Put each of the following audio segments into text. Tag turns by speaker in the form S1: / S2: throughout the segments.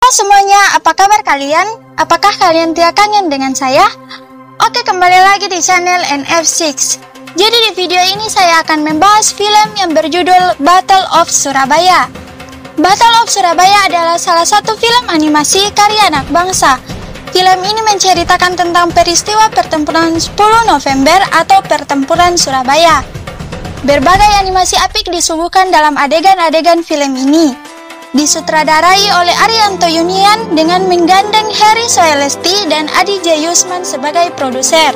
S1: Semuanya, apa kabar kalian? Apakah kalian tidak kangen dengan saya? Oke, kembali lagi di channel NF6. Jadi di video ini saya akan membahas film yang berjudul Battle of Surabaya. Battle of Surabaya adalah salah satu film animasi karya anak bangsa. Film ini menceritakan tentang peristiwa pertempuran 10 November atau pertempuran Surabaya. Berbagai animasi apik disuguhkan dalam adegan-adegan film ini. Disutradarai oleh Arianto Yunian dengan menggandeng Heri Soelesti dan Adi J. Yusman sebagai produser.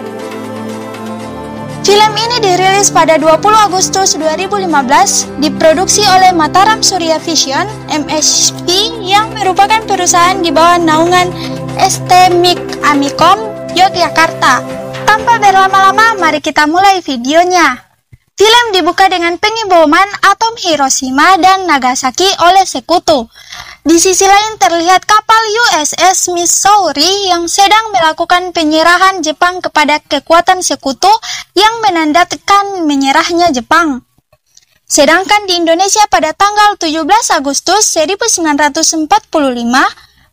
S1: Film ini dirilis pada 20 Agustus 2015, diproduksi oleh Mataram Surya Vision (MSV) yang merupakan perusahaan di bawah naungan ST Mik Amikom Yogyakarta. Tanpa berlama-lama, mari kita mulai videonya. Film dibuka dengan pengiboman atom Hiroshima dan Nagasaki oleh sekutu. Di sisi lain terlihat kapal USS Missouri yang sedang melakukan penyerahan Jepang kepada kekuatan sekutu yang menandakan menyerahnya Jepang. Sedangkan di Indonesia pada tanggal 17 Agustus 1945,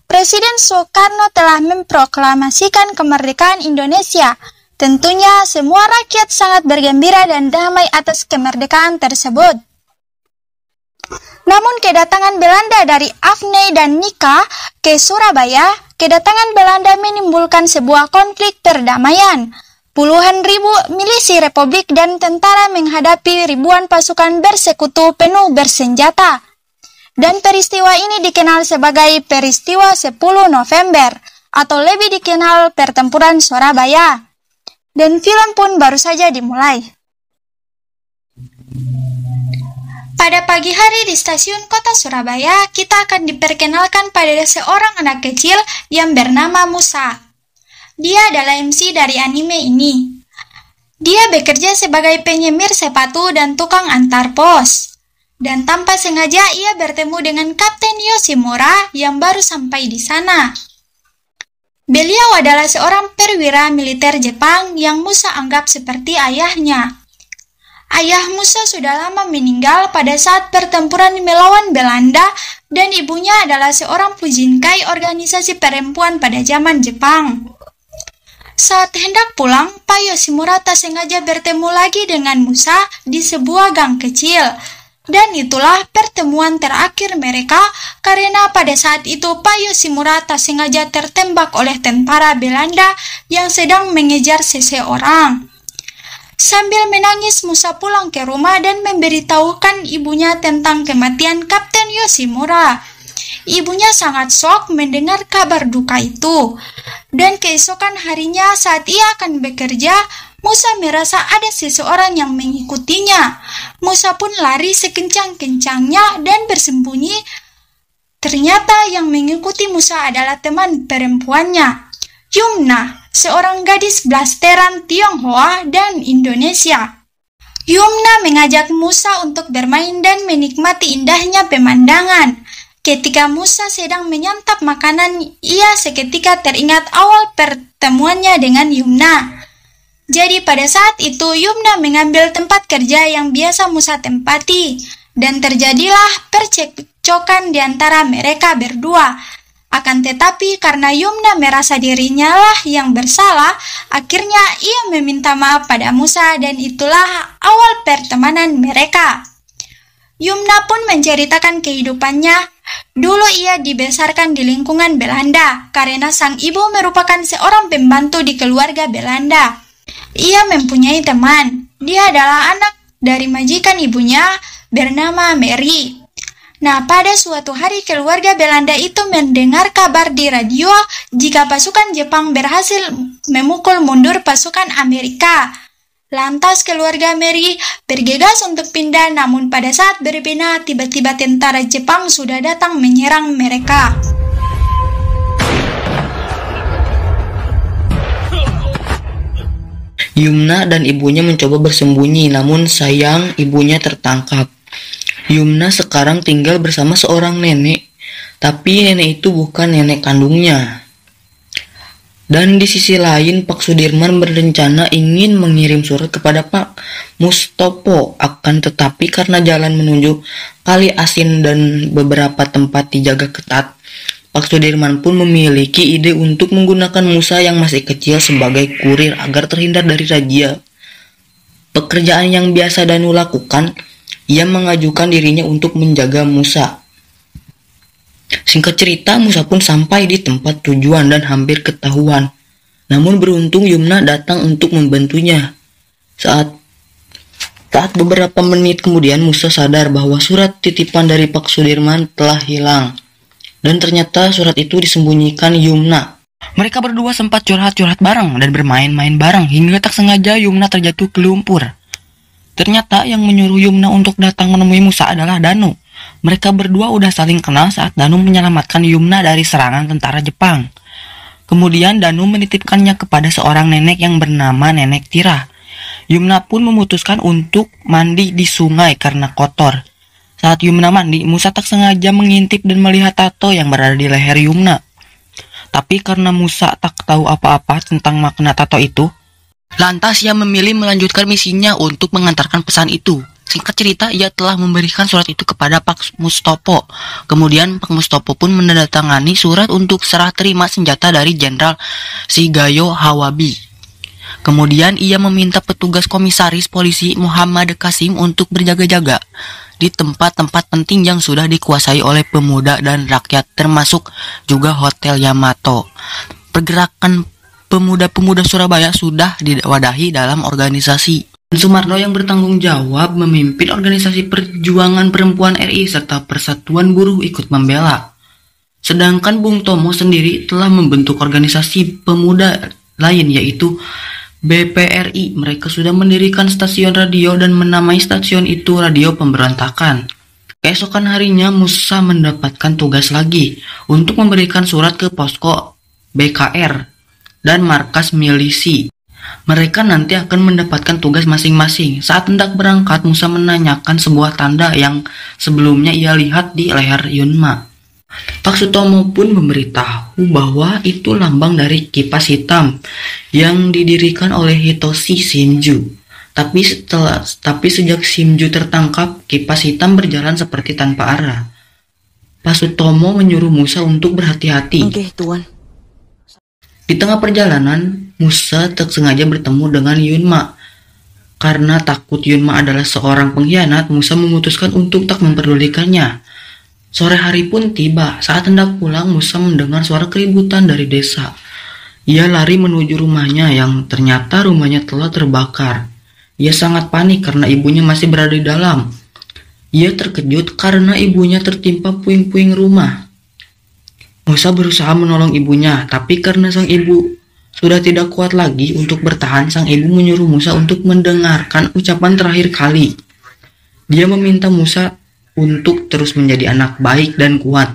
S1: Presiden Soekarno telah memproklamasikan kemerdekaan Indonesia. Tentunya semua rakyat sangat bergembira dan damai atas kemerdekaan tersebut. Namun kedatangan Belanda dari Afney dan Nika ke Surabaya, kedatangan Belanda menimbulkan sebuah konflik perdamaian. Puluhan ribu milisi republik dan tentara menghadapi ribuan pasukan bersekutu penuh bersenjata. Dan peristiwa ini dikenal sebagai peristiwa 10 November atau lebih dikenal pertempuran Surabaya. Dan film pun baru saja dimulai. Pada pagi hari di stasiun kota Surabaya, kita akan diperkenalkan pada seorang anak kecil yang bernama Musa. Dia adalah MC dari anime ini. Dia bekerja sebagai penyemir sepatu dan tukang antar pos. Dan tanpa sengaja ia bertemu dengan Kapten Yoshimura yang baru sampai di sana. Beliau adalah seorang perwira militer Jepang yang Musa anggap seperti ayahnya. Ayah Musa sudah lama meninggal pada saat pertempuran melawan Belanda dan ibunya adalah seorang pujinkai organisasi perempuan pada zaman Jepang. Saat hendak pulang, Pak Yoshimura tak sengaja bertemu lagi dengan Musa di sebuah gang kecil. Dan itulah pertemuan terakhir mereka karena pada saat itu Pak Yoshimura tak sengaja tertembak oleh tentara Belanda yang sedang mengejar seseorang. Sambil menangis, Musa pulang ke rumah dan memberitahukan ibunya tentang kematian Kapten Yoshimura. Ibunya sangat shock mendengar kabar duka itu. Dan keesokan harinya saat ia akan bekerja, Musa merasa ada seseorang yang mengikutinya. Musa pun lari sekencang-kencangnya dan bersembunyi. Ternyata yang mengikuti Musa adalah teman perempuannya, Yumna, seorang gadis blasteran Tionghoa dan Indonesia. Yumna mengajak Musa untuk bermain dan menikmati indahnya pemandangan. Ketika Musa sedang menyantap makanan, ia seketika teringat awal pertemuannya dengan Yumna. Jadi pada saat itu Yumna mengambil tempat kerja yang biasa Musa tempati dan terjadilah percekcokan di antara mereka berdua. Akan tetapi karena Yumna merasa dirinya lah yang bersalah, akhirnya ia meminta maaf pada Musa dan itulah awal pertemanan mereka. Yumna pun menceritakan kehidupannya. Dulu ia dibesarkan di lingkungan Belanda karena sang ibu merupakan seorang pembantu di keluarga Belanda. Ia mempunyai teman. Dia adalah anak dari majikan ibunya bernama Mary. Nah, pada suatu hari keluarga Belanda itu mendengar kabar di radio jika pasukan Jepang berhasil memukul mundur pasukan Amerika. Lantas keluarga Mary bergegas untuk pindah, namun pada saat berpindah tiba-tiba tentara Jepang sudah datang menyerang mereka.
S2: Yumna dan ibunya mencoba bersembunyi, namun sayang ibunya tertangkap. Yumna sekarang tinggal bersama seorang nenek, tapi nenek itu bukan nenek kandungnya. Dan di sisi lain, Pak Sudirman berencana ingin mengirim surat kepada Pak Mustopo, akan tetapi karena jalan menuju Kali Asin dan beberapa tempat dijaga ketat, Pak Sudirman pun memiliki ide untuk menggunakan Musa yang masih kecil sebagai kurir agar terhindar dari razia. Pekerjaan yang biasa Danu lakukan, ia mengajukan dirinya untuk menjaga Musa. Singkat cerita, Musa pun sampai di tempat tujuan dan hampir ketahuan. Namun beruntung Yumna datang untuk membantunya. Saat beberapa menit kemudian Musa sadar bahwa surat titipan dari Pak Sudirman telah hilang. Dan ternyata surat itu disembunyikan Yumna. Mereka berdua sempat curhat-curhat bareng dan bermain-main bareng hingga tak sengaja Yumna terjatuh ke lumpur. Ternyata yang menyuruh Yumna untuk datang menemui Musa adalah Danu. Mereka berdua udah saling kenal saat Danu menyelamatkan Yumna dari serangan tentara Jepang. Kemudian Danu menitipkannya kepada seorang nenek yang bernama Nenek Tira. Yumna pun memutuskan untuk mandi di sungai karena kotor. Saat Yumna mandi, Musa tak sengaja mengintip dan melihat tato yang berada di leher Yumna. Tapi karena Musa tak tahu apa-apa tentang makna tato itu, lantas ia memilih melanjutkan misinya untuk mengantarkan pesan itu. Singkat cerita, ia telah memberikan surat itu kepada Pak Mustopo. Kemudian Pak Mustopo pun menandatangani surat untuk serah terima senjata dari Jenderal Shigeyo Hawabi. Kemudian ia meminta petugas komisaris polisi Muhammad Qasim untuk berjaga-jaga di tempat-tempat penting yang sudah dikuasai oleh pemuda dan rakyat, termasuk juga Hotel Yamato. Pergerakan pemuda-pemuda Surabaya sudah diwadahi dalam organisasi. Sumarno yang bertanggung jawab memimpin organisasi perjuangan perempuan RI serta Persatuan Buruh ikut membela. Sedangkan Bung Tomo sendiri telah membentuk organisasi pemuda lain yaitu BPRI. Mereka sudah mendirikan stasiun radio dan menamai stasiun itu Radio Pemberontakan. Keesokan harinya Musa mendapatkan tugas lagi untuk memberikan surat ke posko BKR dan markas milisi. Mereka nanti akan mendapatkan tugas masing-masing. Saat hendak berangkat, Musa menanyakan sebuah tanda yang sebelumnya ia lihat di leher Yunma. Pak Sutomo pun memberitahu bahwa itu lambang dari kipas hitam yang didirikan oleh Hitoshi Shinju. Tapi sejak Shinju tertangkap, kipas hitam berjalan seperti tanpa arah. Pak Sutomo menyuruh Musa untuk berhati-hati.
S3: Oke, Tuan.
S2: Di tengah perjalanan, Musa tak sengaja bertemu dengan Yunma. Karena takut Yunma adalah seorang pengkhianat, Musa memutuskan untuk tak memperdulikannya. Sore hari pun tiba. Saat hendak pulang, Musa mendengar suara keributan dari desa. Ia lari menuju rumahnya yang ternyata rumahnya telah terbakar. Ia sangat panik karena ibunya masih berada di dalam. Ia terkejut karena ibunya tertimpa puing-puing rumah. Musa berusaha menolong ibunya, tapi karena sang ibu sudah tidak kuat lagi untuk bertahan, sang ibu menyuruh Musa untuk mendengarkan ucapan terakhir kali. Dia meminta Musa untuk terus menjadi anak baik dan kuat.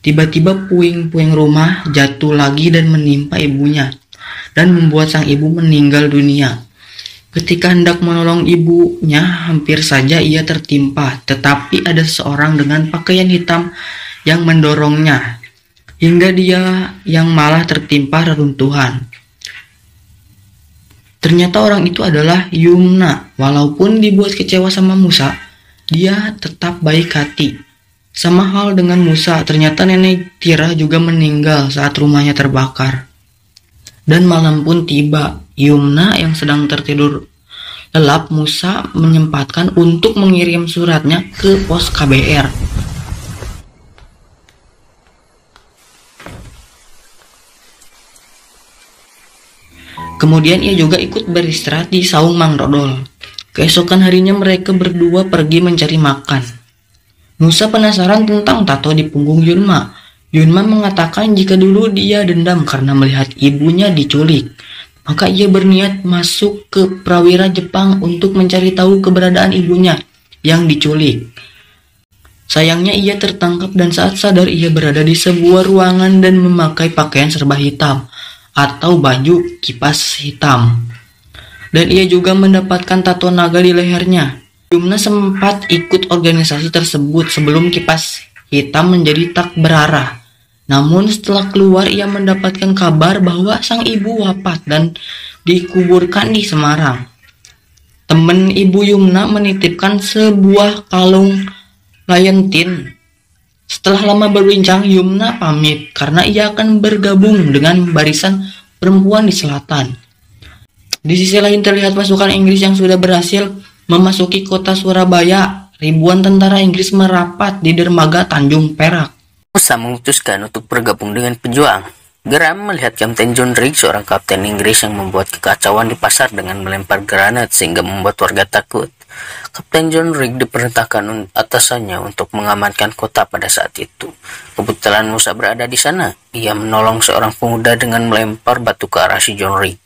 S2: Tiba-tiba puing-puing rumah jatuh lagi dan menimpa ibunya, dan membuat sang ibu meninggal dunia. Ketika hendak menolong ibunya, hampir saja ia tertimpa, tetapi ada seorang dengan pakaian hitam yang mendorongnya, hingga dia yang malah tertimpa reruntuhan. Ternyata orang itu adalah Yumna. Walaupun dibuat kecewa sama Musa, dia tetap baik hati. Sama hal dengan Musa, ternyata Nenek Tira juga meninggal saat rumahnya terbakar. Dan malam pun tiba. Yumna yang sedang tertidur lelap, Musa menyempatkan untuk mengirim suratnya ke pos KBR. Kemudian ia juga ikut beristirahat di saung Mang Dodol. Keesokan harinya mereka berdua pergi mencari makan. Musa penasaran tentang tato di punggung Yunma. Yunma mengatakan jika dulu dia dendam karena melihat ibunya diculik, maka ia berniat masuk ke prawira Jepang untuk mencari tahu keberadaan ibunya yang diculik. Sayangnya ia tertangkap dan saat sadar ia berada di sebuah ruangan dan memakai pakaian serba hitam atau baju kipas hitam. Dan ia juga mendapatkan tato naga di lehernya. Yumna sempat ikut organisasi tersebut sebelum kipas hitam menjadi tak berarah. Namun setelah keluar ia mendapatkan kabar bahwa sang ibu wafat dan dikuburkan di Semarang. Teman ibu Yumna menitipkan sebuah kalung liontin. Setelah lama berbincang, Yumna pamit karena ia akan bergabung dengan barisan perempuan di selatan. Di sisi lain terlihat pasukan Inggris yang sudah berhasil memasuki kota Surabaya. Ribuan tentara Inggris merapat di dermaga Tanjung Perak.
S3: Musa memutuskan untuk bergabung dengan pejuang. Geram melihat Kapten John Rigg, seorang kapten Inggris yang membuat kekacauan di pasar dengan melempar granat sehingga membuat warga takut. Kapten John Rigg diperintahkan atasannya untuk mengamankan kota pada saat itu. Kebetulan Musa berada di sana. Ia menolong seorang pemuda dengan melempar batu ke arah si John Rigg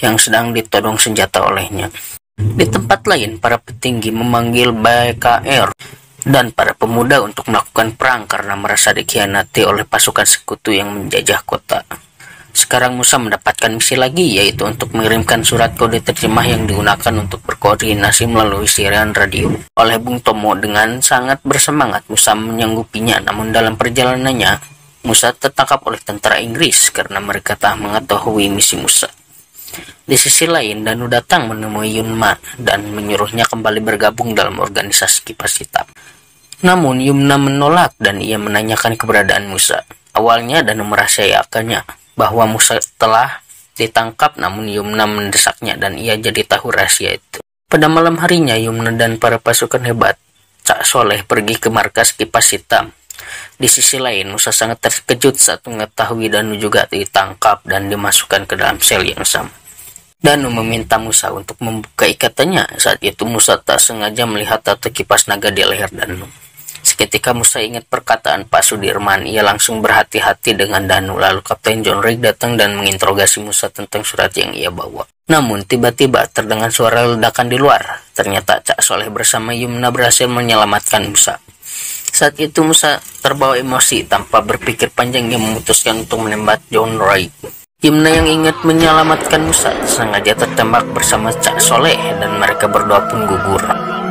S3: yang sedang ditodong senjata olehnya. Di tempat lain, para petinggi memanggil BKR dan para pemuda untuk melakukan perang karena merasa dikhianati oleh pasukan sekutu yang menjajah kota. Sekarang Musa mendapatkan misi lagi, yaitu untuk mengirimkan surat kode terjemah yang digunakan untuk berkoordinasi melalui siaran radio. Oleh Bung Tomo, dengan sangat bersemangat Musa menyanggupinya, namun dalam perjalanannya Musa tertangkap oleh tentara Inggris karena mereka tak mengetahui misi Musa. Di sisi lain, Danu datang menemui Yumna dan menyuruhnya kembali bergabung dalam organisasi Kipas Hitam. Namun Yumna menolak dan ia menanyakan keberadaan Musa. Awalnya Danu merahasiakannya bahwa Musa telah ditangkap, namun Yumna mendesaknya dan ia jadi tahu rahasia itu. Pada malam harinya, Yumna dan para pasukan hebat Cak Soleh pergi ke markas Kipas Hitam. Di sisi lain, Musa sangat terkejut saat mengetahui Danu juga ditangkap dan dimasukkan ke dalam sel yang sama. Danu meminta Musa untuk membuka ikatannya. Saat itu Musa tak sengaja melihat tato kipas naga di leher Danu. Seketika Musa ingat perkataan Pak Sudirman. Ia langsung berhati-hati dengan Danu. Lalu Kapten John Rigg datang dan menginterogasi Musa tentang surat yang ia bawa. Namun tiba-tiba terdengar suara ledakan di luar. Ternyata Cak Soleh bersama Yumna berhasil menyelamatkan Musa. Saat itu Musa terbawa emosi. Tanpa berpikir panjang ia memutuskan untuk menembak John Rigg. Yumna yang ingat menyelamatkan Musa sengaja tertembak bersama Cak Soleh dan mereka berdua pun gugur.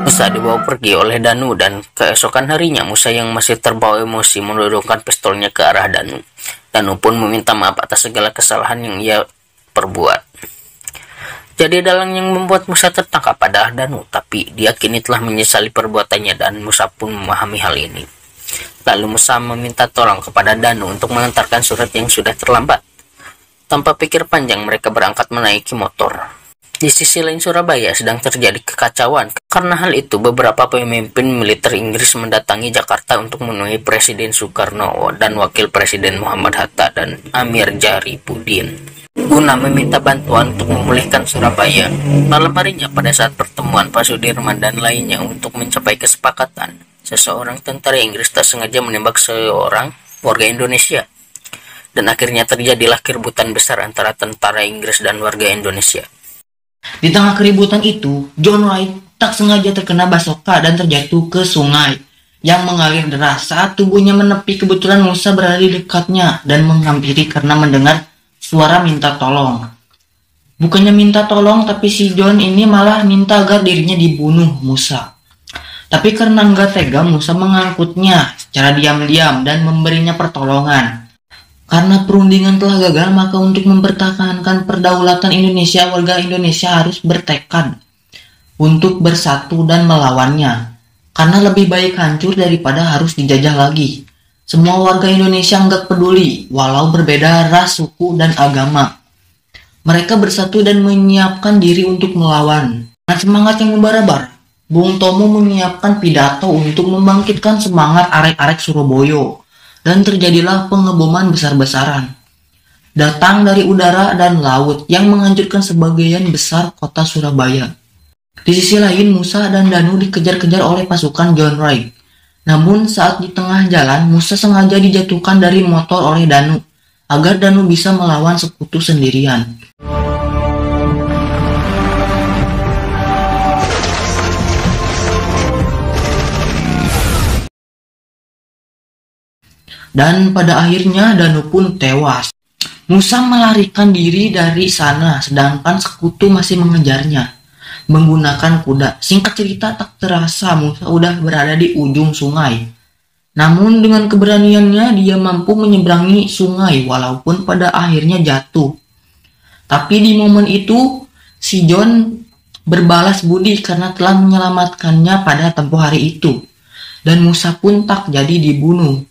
S3: Musa dibawa pergi oleh Danu dan keesokan harinya Musa yang masih terbawa emosi menodongkan pistolnya ke arah Danu. Danu pun meminta maaf atas segala kesalahan yang ia perbuat. Jadi dalang yang membuat Musa tertangkap adalah Danu, tapi dia kini telah menyesali perbuatannya dan Musa pun memahami hal ini. Lalu Musa meminta tolong kepada Danu untuk mengantarkan surat yang sudah terlambat. Tanpa pikir panjang mereka berangkat menaiki motor. Di sisi lain Surabaya sedang terjadi kekacauan. Karena hal itu beberapa pemimpin militer Inggris mendatangi Jakarta untuk menemui Presiden Soekarno dan Wakil Presiden Muhammad Hatta dan Amir Jaripuddin guna meminta bantuan untuk memulihkan Surabaya. Malam harinya pada saat pertemuan Pak Sudirman dan lainnya untuk mencapai kesepakatan, seseorang tentara Inggris tak sengaja menembak seorang warga Indonesia. Dan akhirnya terjadilah keributan besar antara tentara Inggris dan warga Indonesia.
S2: Di tengah keributan itu, John Wright tak sengaja terkena basoka dan terjatuh ke sungai yang mengalir deras. Saat tubuhnya menepi, kebetulan Musa berada di dekatnya dan menghampiri karena mendengar suara minta tolong. Bukannya minta tolong, tapi si John ini malah minta agar dirinya dibunuh Musa. Tapi karena nggak tega, Musa mengangkutnya secara diam-diam dan memberinya pertolongan. Karena perundingan telah gagal, maka untuk mempertahankan perdaulatan Indonesia, warga Indonesia harus bertekad untuk bersatu dan melawannya. Karena lebih baik hancur daripada harus dijajah lagi. Semua warga Indonesia nggak peduli, walau berbeda ras, suku, dan agama. Mereka bersatu dan menyiapkan diri untuk melawan. Dengan semangat yang membara-bara, Bung Tomo menyiapkan pidato untuk membangkitkan semangat arek-arek Surabaya. Dan terjadilah pengeboman besar-besaran. Datang dari udara dan laut yang menghancurkan sebagian besar kota Surabaya. Di sisi lain, Musa dan Danu dikejar-kejar oleh pasukan John Wright. Namun saat di tengah jalan, Musa sengaja dijatuhkan dari motor oleh Danu, agar Danu bisa melawan sekutu sendirian. Dan pada akhirnya Danu pun tewas. Musa melarikan diri dari sana, sedangkan sekutu masih mengejarnya menggunakan kuda. Singkat cerita, tak terasa Musa udah berada di ujung sungai. Namun dengan keberaniannya dia mampu menyeberangi sungai walaupun pada akhirnya jatuh. Tapi di momen itu si John berbalas budi karena telah menyelamatkannya pada tempo hari itu. Dan Musa pun tak jadi dibunuh.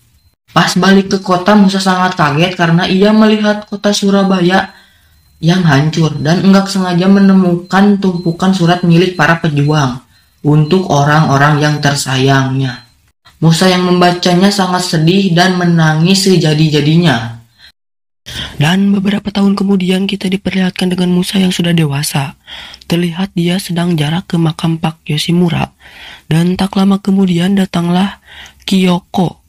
S2: Pas balik ke kota, Musa sangat kaget karena ia melihat kota Surabaya yang hancur dan enggak sengaja menemukan tumpukan surat milik para pejuang untuk orang-orang yang tersayangnya. Musa yang membacanya sangat sedih dan menangis sejadi-jadinya. Dan beberapa tahun kemudian kita diperlihatkan dengan Musa yang sudah dewasa. Terlihat dia sedang jarak ke makam Pak Yoshimura. Dan tak lama kemudian datanglah Kyoko.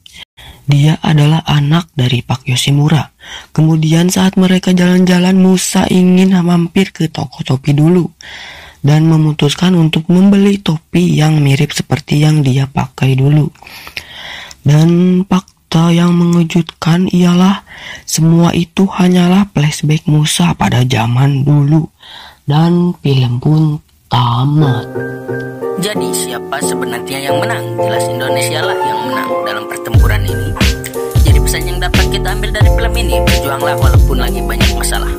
S2: Dia adalah anak dari Pak Yoshimura. Kemudian saat mereka jalan-jalan, Musa ingin mampir ke toko topi dulu. Dan memutuskan untuk membeli topi yang mirip seperti yang dia pakai dulu. Dan fakta yang mengejutkan ialah semua itu hanyalah flashback Musa pada zaman dulu. Dan film pun tamat.
S3: Jadi siapa sebenarnya yang menang? Jelas Indonesia lah yang menang dalam pertempuran ini. Jadi pesan yang dapat kita ambil dari film ini, berjuanglah walaupun lagi banyak masalah.